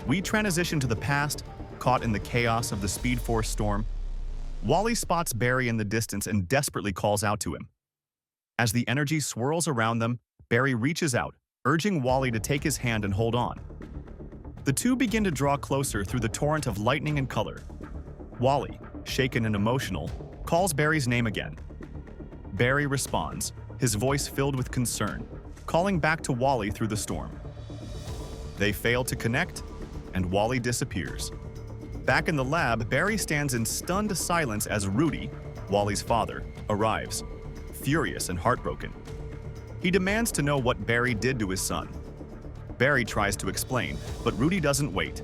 We transition to the past, caught in the chaos of the Speed Force storm. Wally spots Barry in the distance and desperately calls out to him. As the energy swirls around them, Barry reaches out, urging Wally to take his hand and hold on. The two begin to draw closer through the torrent of lightning and color. Wally, shaken and emotional, calls Barry's name again. Barry responds, his voice filled with concern, calling back to Wally through the storm. They fail to connect, and Wally disappears. Back in the lab, Barry stands in stunned silence as Rudy, Wally's father, arrives, furious and heartbroken. He demands to know what Barry did to his son. Barry tries to explain, but Rudy doesn't wait.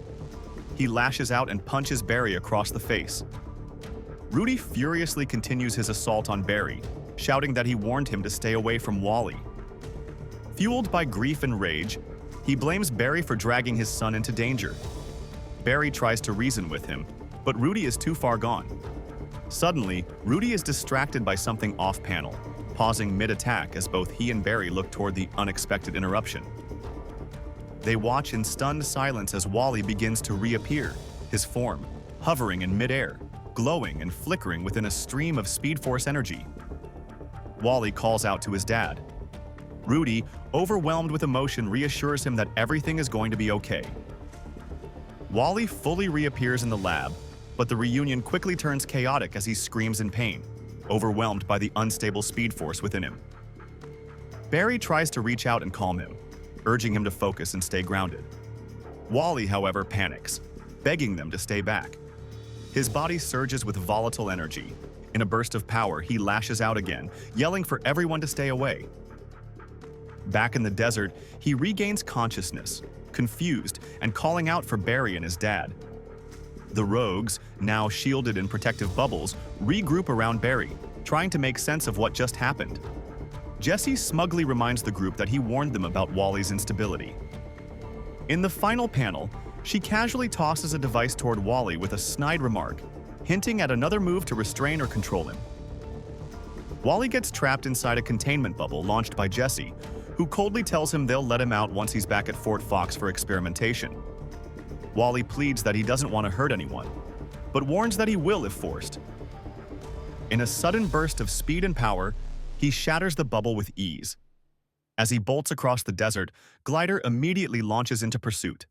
He lashes out and punches Barry across the face. Rudy furiously continues his assault on Barry, shouting that he warned him to stay away from Wally. Fueled by grief and rage, he blames Barry for dragging his son into danger. Barry tries to reason with him, but Rudy is too far gone. Suddenly, Rudy is distracted by something off-panel, pausing mid-attack as both he and Barry look toward the unexpected interruption. They watch in stunned silence as Wally begins to reappear, his form hovering in midair, glowing and flickering within a stream of Speed Force energy. Wally calls out to his dad. Rudy, overwhelmed with emotion, reassures him that everything is going to be okay. Wally fully reappears in the lab, but the reunion quickly turns chaotic as he screams in pain, overwhelmed by the unstable Speed Force within him. Barry tries to reach out and calm him, urging him to focus and stay grounded. Wally, however, panics, begging them to stay back. His body surges with volatile energy. In a burst of power, he lashes out again, yelling for everyone to stay away. Back in the desert, he regains consciousness, confused and calling out for Barry and his dad. The rogues, now shielded in protective bubbles, regroup around Barry, trying to make sense of what just happened. Jesse smugly reminds the group that he warned them about Wally's instability. In the final panel, she casually tosses a device toward Wally with a snide remark, hinting at another move to restrain or control him. Wally gets trapped inside a containment bubble launched by Jesse, who coldly tells him they'll let him out once he's back at Fort Fox for experimentation. Wally pleads that he doesn't want to hurt anyone, but warns that he will if forced. In a sudden burst of speed and power, he shatters the bubble with ease. As he bolts across the desert, Glider immediately launches into pursuit.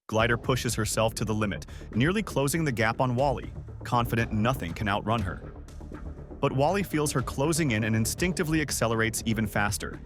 Glider pushes herself to the limit, nearly closing the gap on Wally, confident nothing can outrun her. But Wally feels her closing in and instinctively accelerates even faster.